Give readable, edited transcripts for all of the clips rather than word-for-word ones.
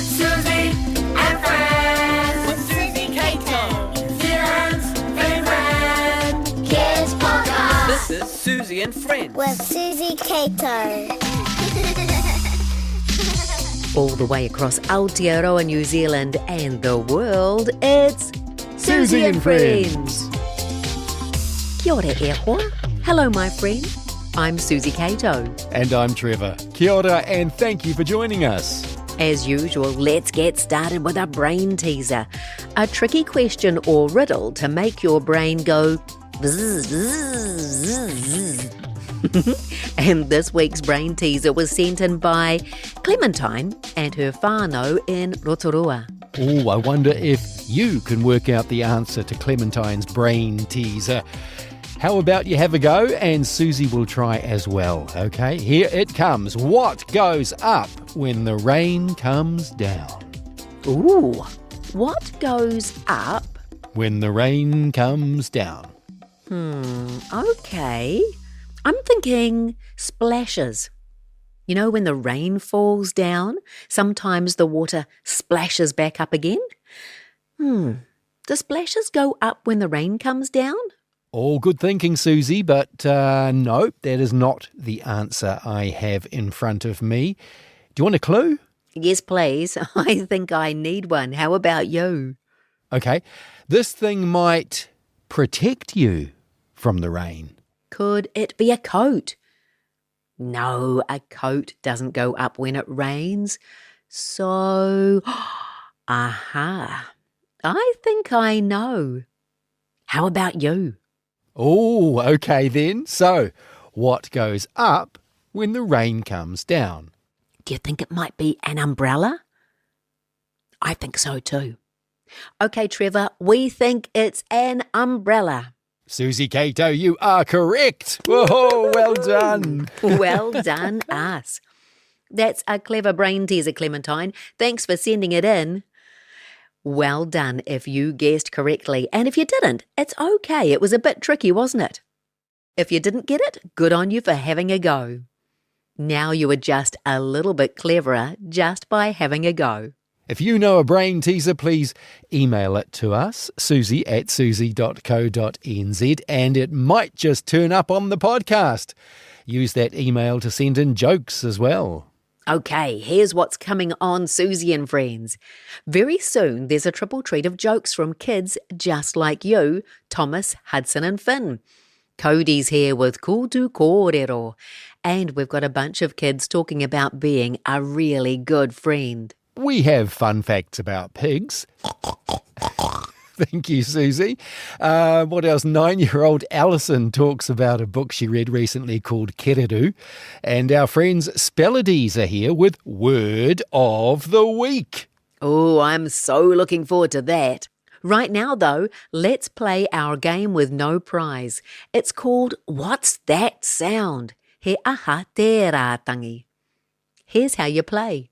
Suzy and Friends. With Suzy Cato. Zealand's favourite kids podcast. This is Suzy and Friends. With Suzy Cato. All the way across Aotearoa, New Zealand and the world, it's Suzy and Friends. Kia ora e hoa. Hello, my friend. I'm Suzy Cato. And I'm Trevor. Kia ora and thank you for joining us. As usual, let's get started with a brain teaser. A tricky question or riddle to make your brain go bzz, bzz, bzz. And this week's brain teaser was sent in by Clementine and her whānau in Rotorua. Oh, I wonder if you can work out the answer to Clementine's brain teaser. How about you have a go and Suzy will try as well, okay? Here it comes. What goes up when the rain comes down? Ooh, what goes up? When the rain comes down. Okay. I'm thinking splashes. You know, when the rain falls down, sometimes the water splashes back up again. Do splashes go up when the rain comes down? All good thinking, Suzy, but no, that is not the answer I have in front of me. Do you want a clue? Yes, please. I think I need one. How about you? Okay, this thing might protect you from the rain. Could it be a coat? No, a coat doesn't go up when it rains. So, aha, I think I know. How about you? Oh, okay then. So, what goes up when the rain comes down? Do you think it might be an umbrella? I think so too. Okay, Trevor, we think it's an umbrella. Suzy Cato, you are correct. Whoa, well done. Well done, us. That's a clever brain teaser, Clementine. Thanks for sending it in. Well done if you guessed correctly. And if you didn't, it's okay. It was a bit tricky, wasn't it? If you didn't get it, good on you for having a go. Now you are just a little bit cleverer just by having a go. If you know a brain teaser, please email it to us, suzy@suzy.co.nz, and it might just turn up on the podcast. Use that email to send in jokes as well. Okay, here's what's coming on Suzy and Friends. Very soon there's a triple treat of jokes from kids just like you, Thomas, Hudson and Finn. Codi's here with Kōrero, and we've got a bunch of kids talking about being a really good friend. We have fun facts about pigs. Thank you, Suzy. What else? 9-year-old Alison talks about a book she read recently called Kereru. And our friends Spellodies are here with Word of the Week. Oh, I'm so looking forward to that. Right now, though, let's play our game with no prize. It's called What's That Sound? He aha te rātangi. Here's how you play.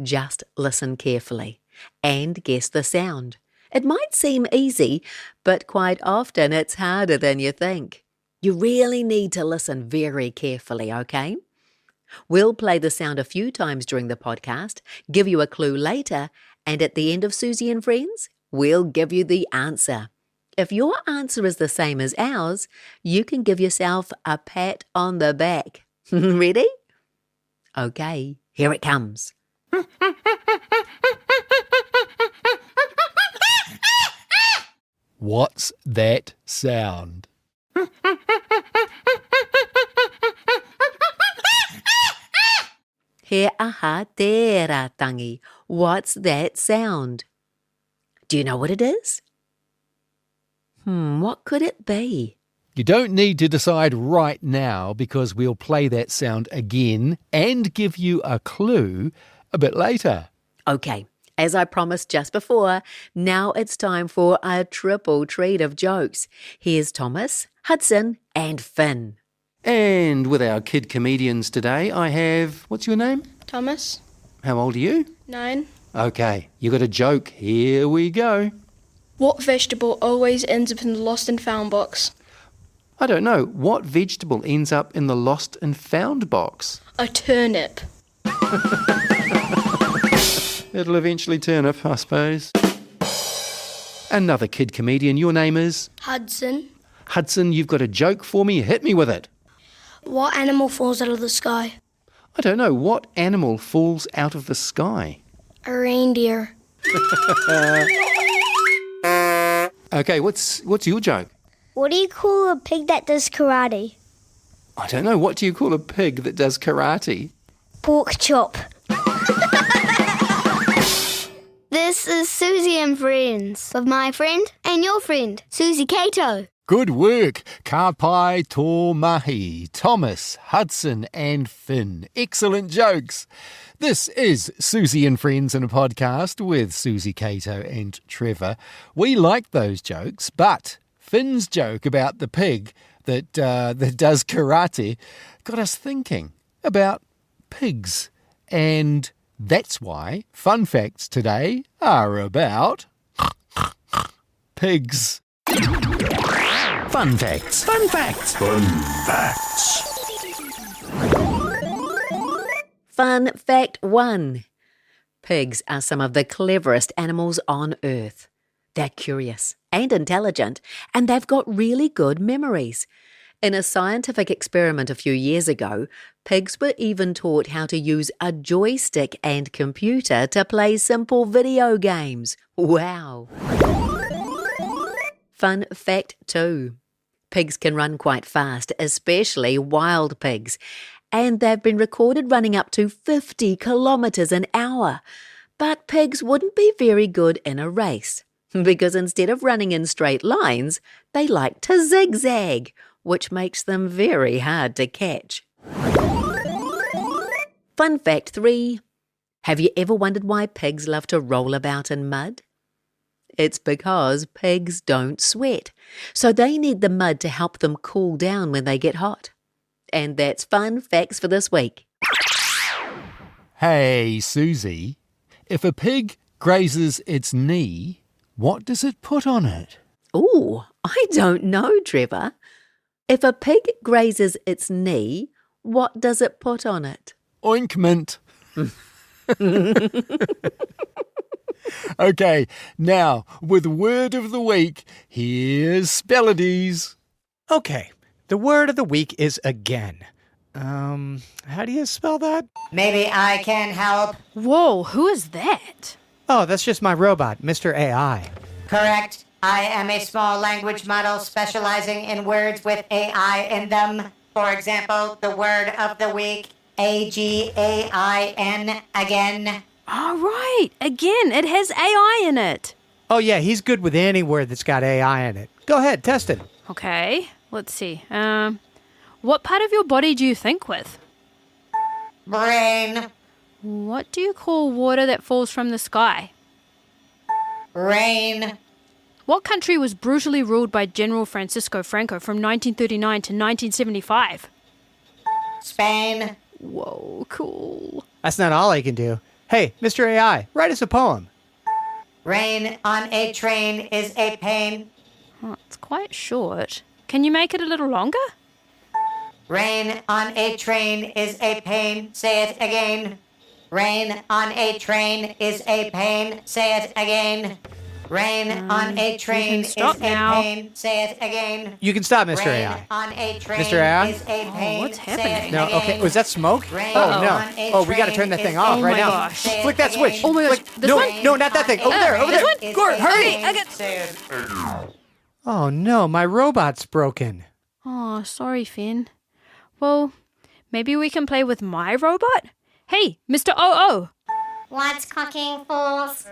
Just listen carefully and guess the sound. It might seem easy, but quite often it's harder than you think. You really need to listen very carefully, okay? We'll play the sound a few times during the podcast, give you a clue later, and at the end of Suzy and Friends, we'll give you the answer. If your answer is the same as ours, you can give yourself a pat on the back. Ready? Okay, here it comes. What's that sound? He aha te rātangi. What's that sound? Do you know what it is? What could it be? You don't need to decide right now because we'll play that sound again and give you a clue a bit later. Okay, as I promised just before, now it's time for a triple treat of jokes. Here's Thomas, Hudson and Finn. And with our kid comedians today, I have, what's your name? Thomas. How old are you? 9. Okay, you got a joke. Here we go. What vegetable always ends up in the lost and found box? I don't know. What vegetable ends up in the lost and found box? A turnip. It'll eventually turn up, I suppose. Another kid comedian. Your name is? Hudson. Hudson, you've got a joke for me. Hit me with it. What animal falls out of the sky? I don't know. What animal falls out of the sky? A reindeer. Okay, what's your joke? What do you call a pig that does karate? I don't know. What do you call a pig that does karate? Pork chop. This is Suzy and Friends with my friend and your friend, Suzy Cato. Good work. Ka pai tō mahi. Thomas, Hudson and Finn. Excellent jokes. This is Suzy and Friends in a podcast with Suzy Cato and Trevor. We like those jokes, but Finn's joke about the pig that does karate got us thinking about pigs. And that's why fun facts today are about pigs. Fun facts. Fun facts. Fun facts. Fun fact 1. Pigs are some of the cleverest animals on earth. They're curious and intelligent, and they've got really good memories. In a scientific experiment a few years ago, pigs were even taught how to use a joystick and computer to play simple video games. Wow! Fun fact 2. Pigs can run quite fast, especially wild pigs, and they've been recorded running up to 50 kilometres an hour. But pigs wouldn't be very good in a race, because instead of running in straight lines, they like to zigzag, which makes them very hard to catch. Fun fact 3. Have you ever wondered why pigs love to roll about in mud? It's because pigs don't sweat, so they need the mud to help them cool down when they get hot. And that's fun facts for this week. Hey, Suzy, if a pig grazes its knee, what does it put on it? Ooh, I don't know, Trevor. If a pig grazes its knee, what does it put on it? Ointment. Okay, now, with word of the week, here's Spellodies. Okay, the word of the week is again. How do you spell that? Maybe I can help. Whoa, who is that? Oh, that's just my robot, Mr. AI. Correct. I am a small language model specializing in words with AI in them. For example, the word of the week, AGAIN, again. All right, again, it has AI in it. Oh yeah, he's good with any word that's got AI in it. Go ahead, test it. Okay, let's see. What part of your body do you think with? Brain. What do you call water that falls from the sky? Rain. What country was brutally ruled by General Francisco Franco from 1939 to 1975? Spain. Whoa, cool. That's not all I can do. Hey, Mr. AI, write us a poem. Rain on a train is a pain. Oh, it's quite short. Can you make it a little longer? Rain on a train is a pain. Say it again. Rain on a train is a pain. Say it again. Rain on a train is stop a now. pain. Say it again. You can stop, Mr. Rain AI. on a train Mr. AI? is a pain. what's Say it happening? No, again. okay, was that smoke? Rain Oh, on no. a Oh, we gotta turn train that thing is off a right pain. now. gosh. Say it Flick that again. switch. Oh my gosh, Flick. this no, one? no, not that thing. Over there, over there. Is Gord, a hurry. pain. I got- Say it. Oh no, my robot's broken. Oh, sorry, Finn. Well, maybe we can play with my robot? Hey, Mr. OO! What's cooking, fools?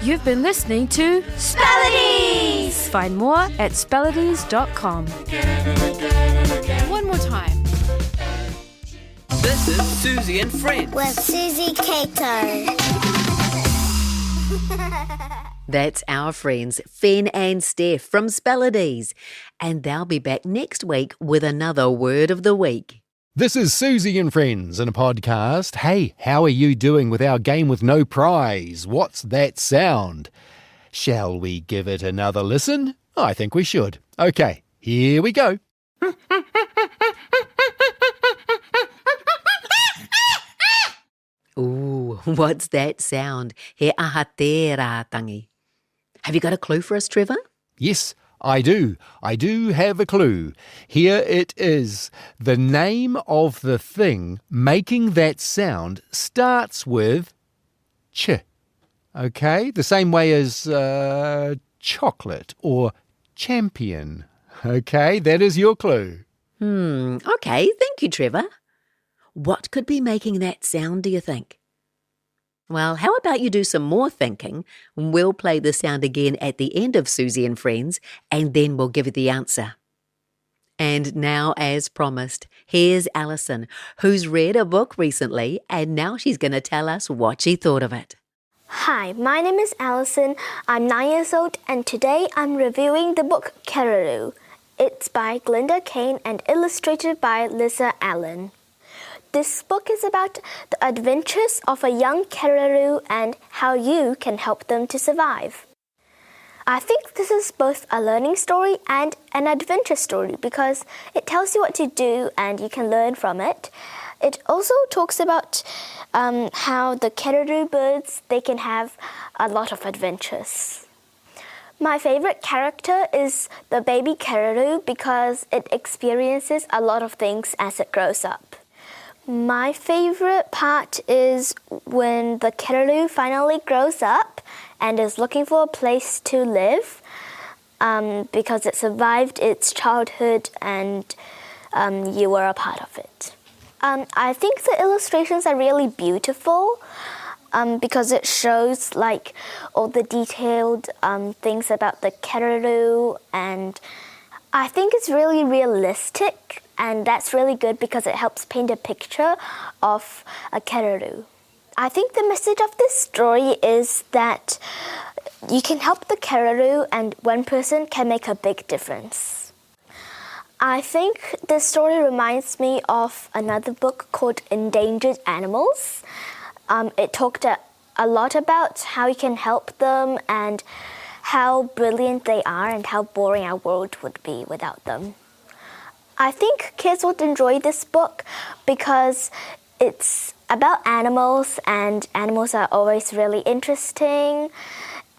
You've been listening to Spellodies! Find more at spellodies.com. One more time. This is Suzy and Friends. With Suzy Cato. That's our friends Finn and Steph from Spellodies, and they'll be back next week with another word of the week. This is Suzy and Friends in a podcast. Hey, how are you doing with our game with no prize? What's that sound? Shall we give it another listen? I think we should. Okay, here we go. Ooh, what's that sound? He aha tērā tangi. Have you got a clue for us, Trevor? Yes, I do. I do have a clue. Here it is. The name of the thing making that sound starts with ch. Okay? The same way as chocolate or champion. Okay, that is your clue. Okay, thank you, Trevor. What could be making that sound, do you think? Well, how about you do some more thinking? We'll play the sound again at the end of Suzy and Friends, and then we'll give you the answer. And now, as promised, here's Alison, who's read a book recently, and now she's going to tell us what she thought of it. Hi, my name is Alison. I'm 9 years old, and today I'm reviewing the book Kereru. It's by Glenda Kane and illustrated by Lisa Allen. This book is about the adventures of a young Kereru and how you can help them to survive. I think this is both a learning story and an adventure story because it tells you what to do and you can learn from it. It also talks about how the Kereru birds, they can have a lot of adventures. My favorite character is the baby Kereru because it experiences a lot of things as it grows up. My favorite part is when the Kereru finally grows up and is looking for a place to live because it survived its childhood and you were a part of it. I think the illustrations are really beautiful because it shows like all the detailed things about the Kereru, and I think it's really realistic. And that's really good because it helps paint a picture of a Kereru. I think the message of this story is that you can help the Kereru and one person can make a big difference. I think this story reminds me of another book called Endangered Animals. It talked a lot about how you can help them and how brilliant they are and how boring our world would be without them. I think kids would enjoy this book because it's about animals and animals are always really interesting.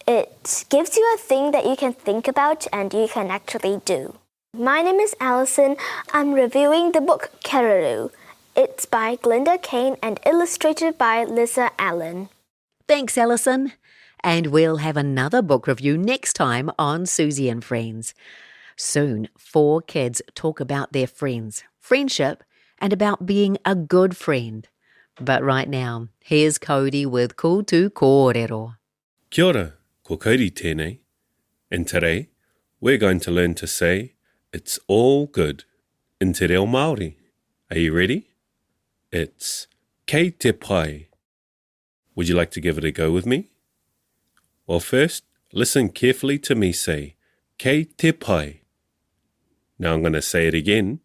It gives you a thing that you can think about and you can actually do. My name is Alison. I'm reviewing the book Kereru. It's by Glenda Kane and illustrated by Lisa Allen. Thanks, Alison. And we'll have another book review next time on Suzy and Friends. Soon, 4 kids talk about their friends, friendship, and about being a good friend. But right now, here's Codi with Kōrero. Kia ora, ko Codi tēnei. And today, we're going to learn to say, it's all good, in te reo Māori. Are you ready? It's kei te pai. Would you like to give it a go with me? Well, first, listen carefully to me say, kei te pai. Now I'm going to say it again,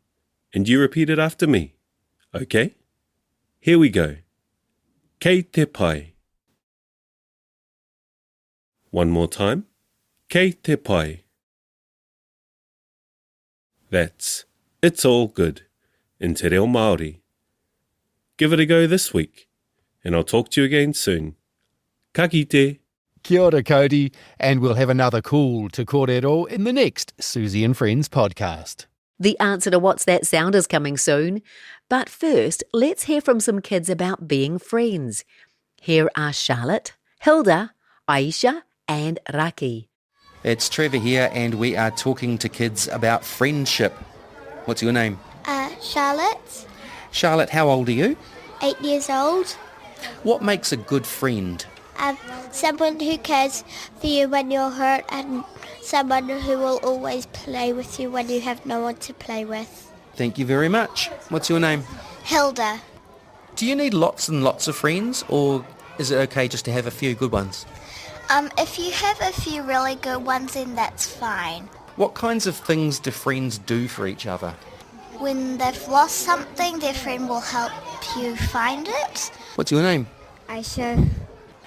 and you repeat it after me. Okay? Here we go. Kei te pai. One more time. Kei te pai. That's it's all good in te reo Māori. Give it a go this week, and I'll talk to you again soon. Ka kite. Kia ora, Codi, and we'll have another cool Te Kōrero in the next Suzy and Friends podcast. The answer to What's That Sound is coming soon. But first, let's hear from some kids about being friends. Here are Charlotte, Hilda, Aisha, and Raki. It's Trevor here, and we are talking to kids about friendship. What's your name? Charlotte, Charlotte, how old are you? 8 years old. What makes a good friend? Someone who cares for you when you're hurt and someone who will always play with you when you have no one to play with. Thank you very much. What's your name? Hilda. Do you need lots and lots of friends, or is it okay just to have a few good ones? If you have a few really good ones, then that's fine. What kinds of things do friends do for each other? When they've lost something, their friend will help you find it. What's your name? Aisha.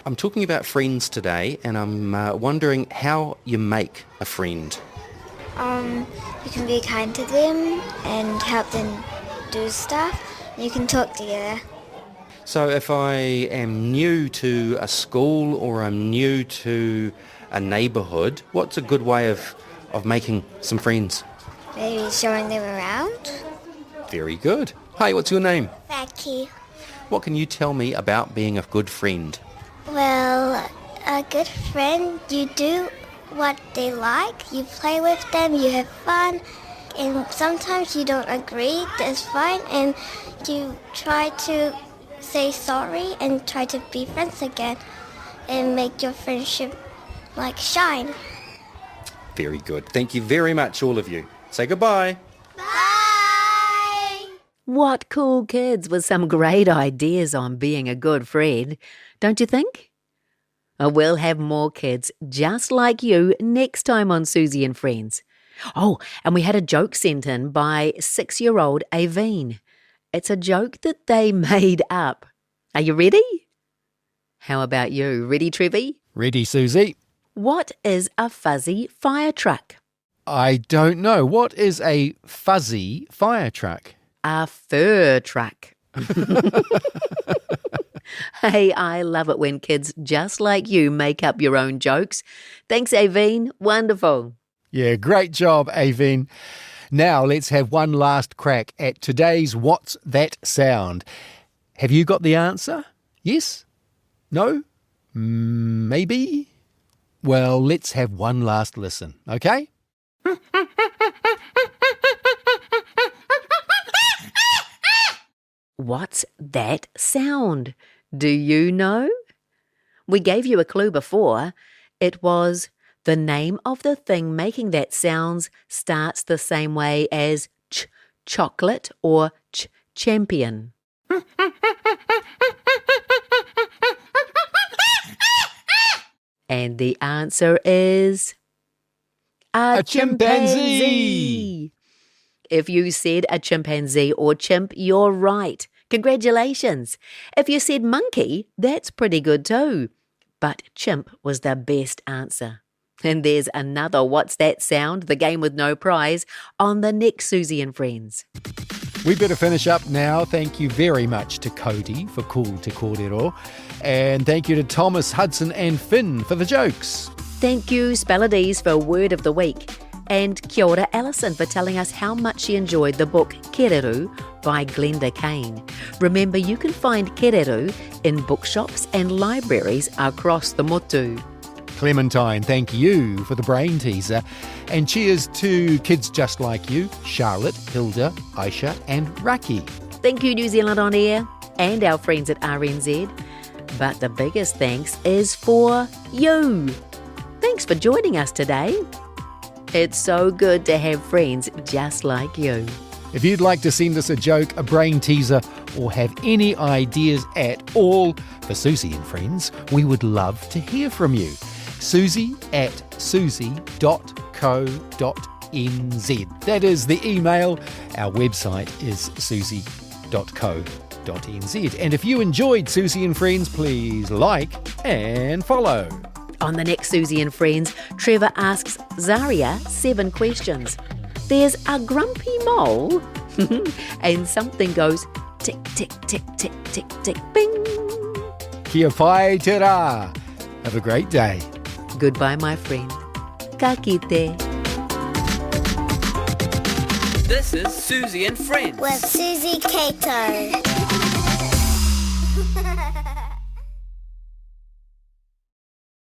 I'm talking about friends today, and I'm wondering how you make a friend. You can be kind to them and help them do stuff. You can talk together. So if I am new to a school or I'm new to a neighbourhood, what's a good way of making some friends? Maybe showing them around. Very good. Hi, what's your name? Becky. What can you tell me about being a good friend? Well, a good friend, you do what they like, you play with them, you have fun, and sometimes you don't agree, that's fine, and you try to say sorry and try to be friends again and make your friendship shine. Very good. Thank you very much, all of you. Say goodbye. Bye! What cool kids with some great ideas on being a good friend, don't you think? We'll have more kids just like you next time on Suzy and Friends. Oh, and we had a joke sent in by 6-year-old Aveen. It's a joke that they made up. Are you ready? How about you? Ready, Trevi? Ready, Suzy? What is a fuzzy fire truck? I don't know. What is a fuzzy fire truck? A fur truck. Hey, I love it when kids just like you make up your own jokes. Thanks, Aveen. Wonderful. Yeah, great job, Aveen. Now let's have one last crack at today's What's That Sound? Have you got the answer? Yes? No? Maybe? Well, let's have one last listen, okay? What's that sound? Do you know? We gave you a clue before. It was the name of the thing making that sound starts the same way as chocolate or champion. And the answer is a chimpanzee. If you said a chimpanzee or chimp, you're right. Congratulations. If you said monkey, that's pretty good too. But chimp was the best answer. And there's another What's That Sound, the game with no prize, on the next Suzy and Friends. We better finish up now. Thank you very much to Codi for Cool Te Kōrero. And thank you to Thomas, Hudson and Finn for the jokes. Thank you, Spellodies, for Word of the Week. And kia ora, Alison, for telling us how much she enjoyed the book Kereru by Glenda Kane. Remember, you can find Kereru in bookshops and libraries across the motu. Clementine, thank you for the brain teaser. And cheers to kids just like you, Charlotte, Hilda, Aisha and Raki. Thank you, New Zealand On Air, and our friends at RNZ. But the biggest thanks is for you. Thanks for joining us today. It's so good to have friends just like you. If you'd like to send us a joke, a brain teaser, or have any ideas at all for Suzy and Friends, we would love to hear from you. suzy@suzy.co.nz. That is the email. Our website is suzy.co.nz. And if you enjoyed Suzy and Friends, please like and follow. On the next Suzy and Friends, Trevor asks Zaria 7 questions. There's a grumpy mole and something goes tick, tick, tick, tick, tick, tick, bing. Kia pai te rā. Have a great day. Goodbye, my friend. Ka kite. This is Suzy and Friends. With Suzy Cato.